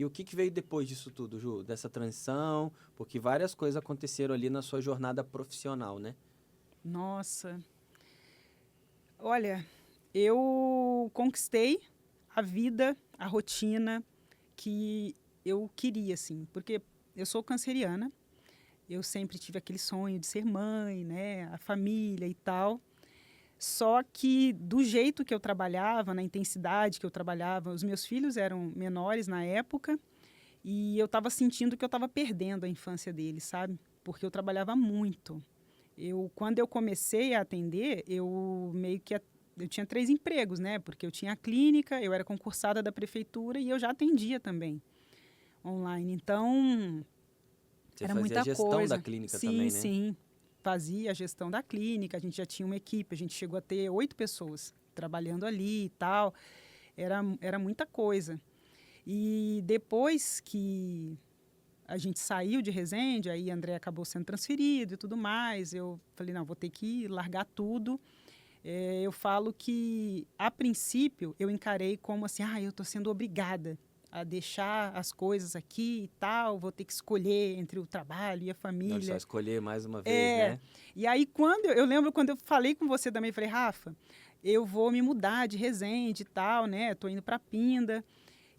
E o que que veio depois disso tudo, Ju? Dessa transição? Porque várias coisas aconteceram ali na sua jornada profissional, né? Nossa, olha, eu conquistei a vida, a rotina que eu queria, assim, porque eu sou canceriana, eu sempre tive aquele sonho de ser mãe, né, a família e tal. Só que do jeito que eu trabalhava, na intensidade que eu trabalhava, os meus filhos eram menores na época e eu estava sentindo que eu estava perdendo a infância deles, sabe? Porque eu trabalhava muito. Quando eu comecei a atender, eu meio que eu tinha 3 empregos, né? Porque eu tinha a clínica, eu era concursada da prefeitura e eu já atendia também online. Então, Você era fazia a muita gestão da coisa. clínica Sim, também, né? sim. Fazia a gestão da clínica, a gente já tinha uma equipe, a gente chegou a ter 8 pessoas trabalhando ali e tal. Era muita coisa. E depois que a gente saiu de Resende, aí André acabou sendo transferido e tudo mais, eu falei, não, vou ter que largar tudo. Eu falo que, a princípio, eu encarei como assim, eu estou sendo obrigada a deixar as coisas aqui e tal, vou ter que escolher entre o trabalho e a Olha só, família. escolher mais uma vez, É, né? e aí quando eu lembro quando eu falei com você também, falei, Rafa, eu vou me mudar de Resende e tal, né? Tô indo para Pinda.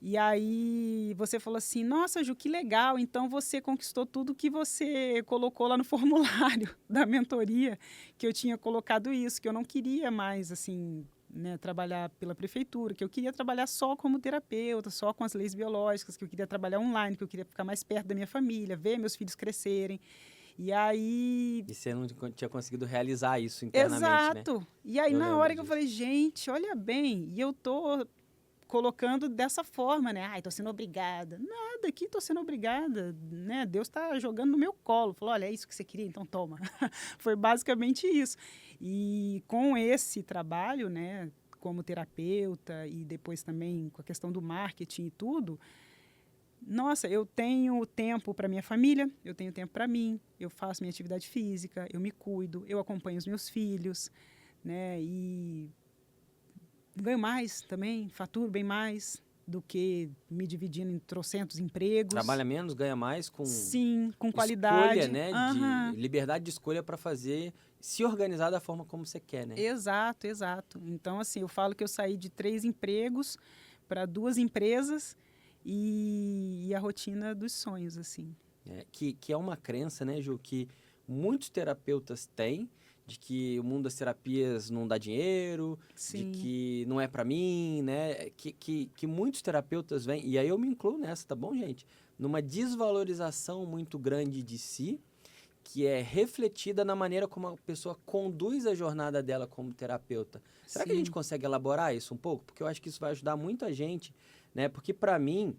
E aí você falou assim, nossa, Ju, que legal, então você conquistou tudo que você colocou lá no formulário da mentoria, que eu tinha colocado isso, que eu não queria mais, assim, né, trabalhar pela prefeitura, que eu queria trabalhar só como terapeuta, só com as leis biológicas, que eu queria trabalhar online, que eu queria ficar mais perto da minha família, ver meus filhos crescerem. E aí, E você não tinha conseguido realizar isso internamente, né? exato. E aí Eu na lembro hora que eu disso. falei, gente, olha bem, e eu tô colocando dessa forma, né? Ai, tô sendo obrigada. Nada aqui, tô sendo obrigada, né? Deus está jogando no meu colo. Falou, olha, é isso que você queria, então toma. Foi basicamente isso. E com esse trabalho, né, como terapeuta e depois também com a questão do marketing e tudo, nossa, eu tenho tempo para minha família, eu tenho tempo para mim, eu faço minha atividade física, eu me cuido, eu acompanho os meus filhos, né? E ganho mais também, faturo bem mais do que me dividindo em trocentos empregos. Trabalha menos, ganha mais com Sim, com escolha, qualidade. né? De Aham. liberdade de escolha para fazer, se organizar da forma como você quer, né? Exato, exato. Então, assim, eu falo que eu saí de 3 empregos para 2 empresas e a rotina dos sonhos, assim. Que é uma crença, né, Ju, que muitos terapeutas têm, de que o mundo das terapias não dá dinheiro, de Sim, que não é para mim, né? Que muitos terapeutas vêm, e aí eu me incluo nessa, tá bom, gente? Numa desvalorização muito grande de si, que é refletida na maneira como a pessoa conduz a jornada dela como terapeuta. Será que a gente sim, consegue elaborar isso um pouco? Porque eu acho que isso vai ajudar muita gente, né? Porque para mim,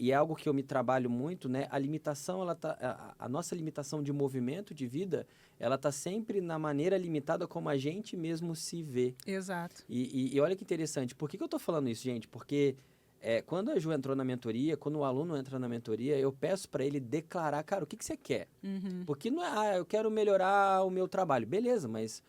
e é algo que eu me trabalho muito, né? A limitação, a nossa limitação de movimento de vida, ela tá sempre na maneira limitada como a gente mesmo se vê. exato. E olha que interessante, por que eu tô falando isso, gente? Porque quando a Ju entrou na mentoria, quando o aluno entra na mentoria, eu peço para ele declarar, cara, o que você quer? Uhum. Porque não é, eu quero melhorar o meu trabalho. Beleza, mas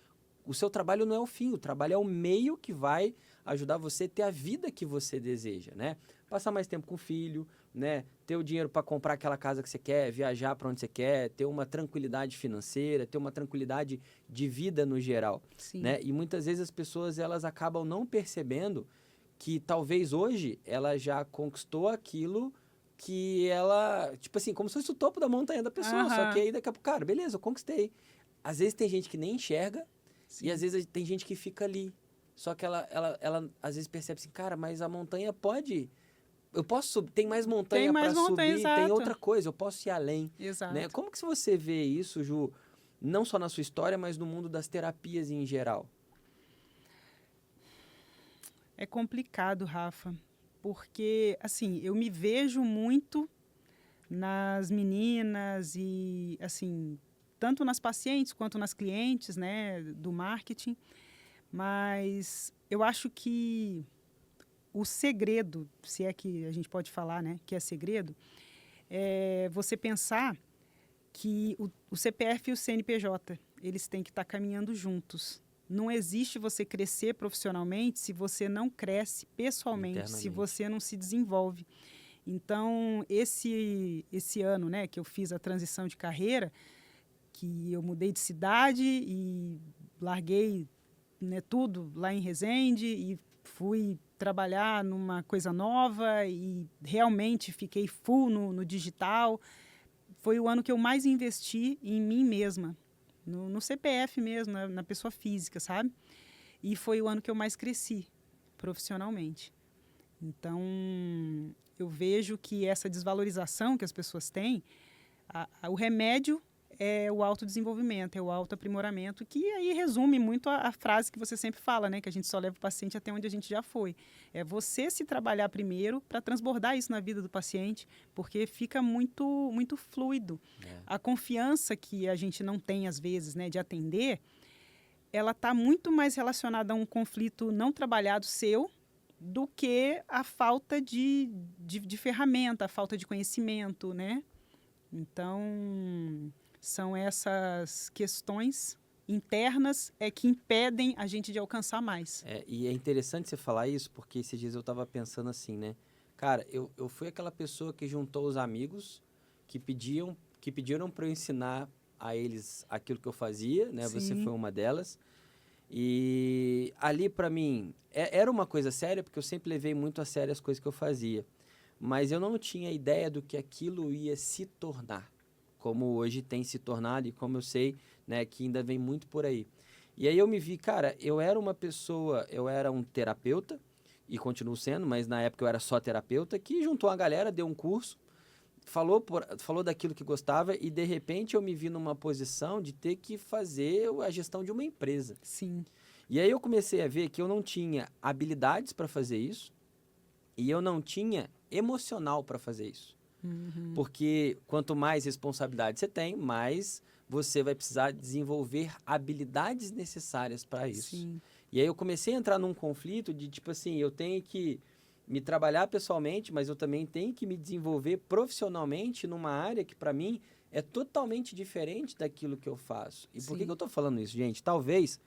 o seu trabalho não é o fim, o trabalho é o meio que vai ajudar você a ter a vida que você deseja, né? Passar mais tempo com o filho, né? Ter o dinheiro para comprar aquela casa que você quer, viajar para onde você quer, ter uma tranquilidade financeira, ter uma tranquilidade de vida no geral, Sim. né? E muitas vezes as pessoas elas acabam não percebendo que talvez hoje ela já conquistou aquilo que ela, tipo assim, como se fosse o topo da montanha da pessoa, só que Aham. aí daqui a pouco, cara, beleza, eu conquistei. Às vezes tem gente que nem enxerga e às Sim. vezes tem gente que fica ali. Só que ela às vezes percebe assim, cara, mas a montanha pode. Eu posso subir, tem mais Tem montanha mais para montanha, subir, tem exato. outra coisa, eu posso ir além, né? Exato. Como que você vê isso, Ju, não só na sua história, mas no mundo das terapias em geral? É complicado, Rafa, porque assim, eu me vejo muito nas meninas e assim, tanto nas pacientes quanto nas clientes, né, do marketing, mas eu acho que o segredo, se é que a gente pode falar, né, que é segredo, é você pensar que o CPF e o CNPJ, eles têm que estar caminhando juntos. Não existe você crescer profissionalmente se você não cresce pessoalmente, se Internamente. você não se desenvolve. Então, esse ano, né, que eu fiz a transição de carreira, que eu mudei de cidade e larguei, né, tudo lá em Resende e fui trabalhar numa coisa nova e realmente fiquei full no digital. Foi o ano que eu mais investi em mim mesma, no CPF mesmo, na pessoa física, sabe? E foi o ano que eu mais cresci profissionalmente. Então, eu vejo que essa desvalorização que as pessoas têm, o remédio é o autodesenvolvimento, é o autoaprimoramento, que aí resume muito a frase que você sempre fala, né? Que a gente só leva o paciente até onde a gente já foi. É você se trabalhar primeiro para transbordar isso na vida do paciente, porque fica muito, muito fluido. É. A confiança que a gente não tem, às vezes, né, de atender, ela está muito mais relacionada a um conflito não trabalhado seu do que a falta de ferramenta, a falta de conhecimento, né? Então, são essas questões internas que impedem a gente de alcançar mais. E é interessante você falar isso, porque esses dias eu estava pensando assim, né? Cara, eu fui aquela pessoa que juntou os amigos que pediram para eu ensinar a eles aquilo que eu fazia, né? Sim. Você foi uma delas. E ali, para mim, era uma coisa séria, porque eu sempre levei muito a sério as coisas que eu fazia. Mas eu não tinha ideia do que aquilo ia se tornar, como hoje tem se tornado e como eu sei, né, que ainda vem muito por aí. E aí eu me vi, cara, eu era um terapeuta, e continuo sendo, mas na época eu era só terapeuta, que juntou uma galera, deu um curso, falou daquilo que gostava e, de repente, eu me vi numa posição de ter que fazer a gestão de uma empresa. Sim. E aí eu comecei a ver que eu não tinha habilidades para fazer isso e eu não tinha emocional para fazer isso. Uhum. Porque quanto mais responsabilidade você tem, mais você vai precisar desenvolver habilidades necessárias para isso. Sim. E aí eu comecei a entrar num conflito de, tipo assim, eu tenho que me trabalhar pessoalmente, mas eu também tenho que me desenvolver profissionalmente numa área que, para mim, é totalmente diferente daquilo que eu faço. E por que eu estou falando isso, gente? Talvez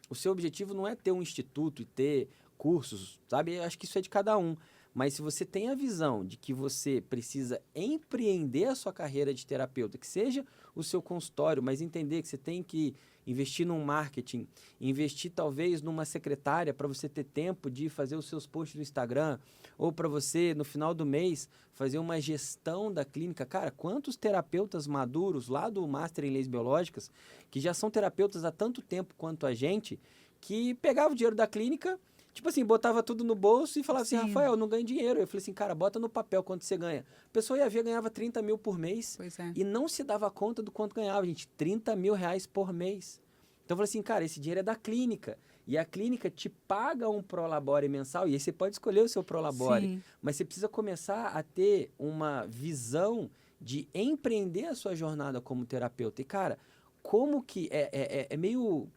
o seu objetivo não é ter um instituto e ter cursos, sabe? Eu acho que isso é de cada um. Mas se você tem a visão de que você precisa empreender a sua carreira de terapeuta, que seja o seu consultório, mas entender que você tem que investir num marketing, investir talvez numa secretária para você ter tempo de fazer os seus posts no Instagram, ou para você, no final do mês, fazer uma gestão da clínica. Cara, quantos terapeutas maduros lá do Master em Leis Biológicas, que já são terapeutas há tanto tempo quanto a gente, que pegavam o dinheiro da clínica, tipo assim, botava tudo no bolso e falava assim, Rafael, eu não ganho dinheiro. Eu falei assim, cara, bota no papel quanto você ganha. A pessoa ia ver, ganhava 30 mil por mês. Pois é. E não se dava conta do quanto ganhava, gente. 30 mil reais por mês. Então eu falei assim, cara, esse dinheiro é da clínica. E a clínica te paga um prolabore mensal. E aí você pode escolher o seu prolabore. Sim. Mas você precisa começar a ter uma visão de empreender a sua jornada como terapeuta. E, cara, como que é meio...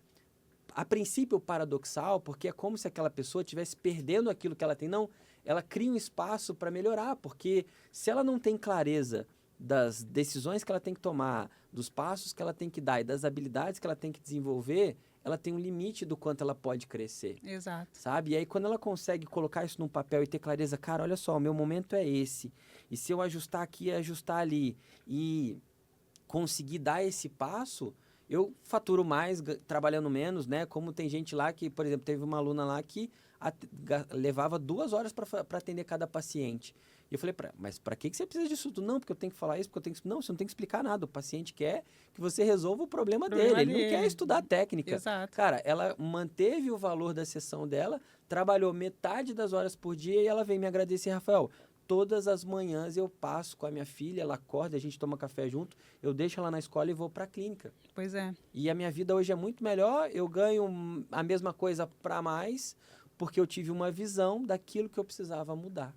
a princípio paradoxal, porque é como se aquela pessoa estivesse perdendo aquilo que ela tem. Não, ela cria um espaço para melhorar, porque se ela não tem clareza das decisões que ela tem que tomar, dos passos que ela tem que dar e das habilidades que ela tem que desenvolver, ela tem um limite do quanto ela pode crescer. Exato. Sabe? E aí quando ela consegue colocar isso num papel e ter clareza, cara, olha só, o meu momento é esse. E se eu ajustar aqui, ajustar ali e conseguir dar esse passo, eu faturo mais, trabalhando menos, né? Como tem gente lá que, por exemplo, teve uma aluna lá que levava 2 horas para atender cada paciente. E eu falei, mas para que você precisa disso tudo? Não, porque eu tenho que falar isso, porque eu tenho que... Não, você não tem que explicar nada. O paciente quer que você resolva o problema dele. Ele não quer estudar técnica. Exato. Cara, ela manteve o valor da sessão dela, trabalhou metade das horas por dia e ela veio me agradecer, Rafael. Todas as manhãs eu passo com a minha filha, ela acorda, a gente toma café junto, eu deixo ela na escola e vou para a clínica. Pois é. E a minha vida hoje é muito melhor, eu ganho a mesma coisa para mais, porque eu tive uma visão daquilo que eu precisava mudar.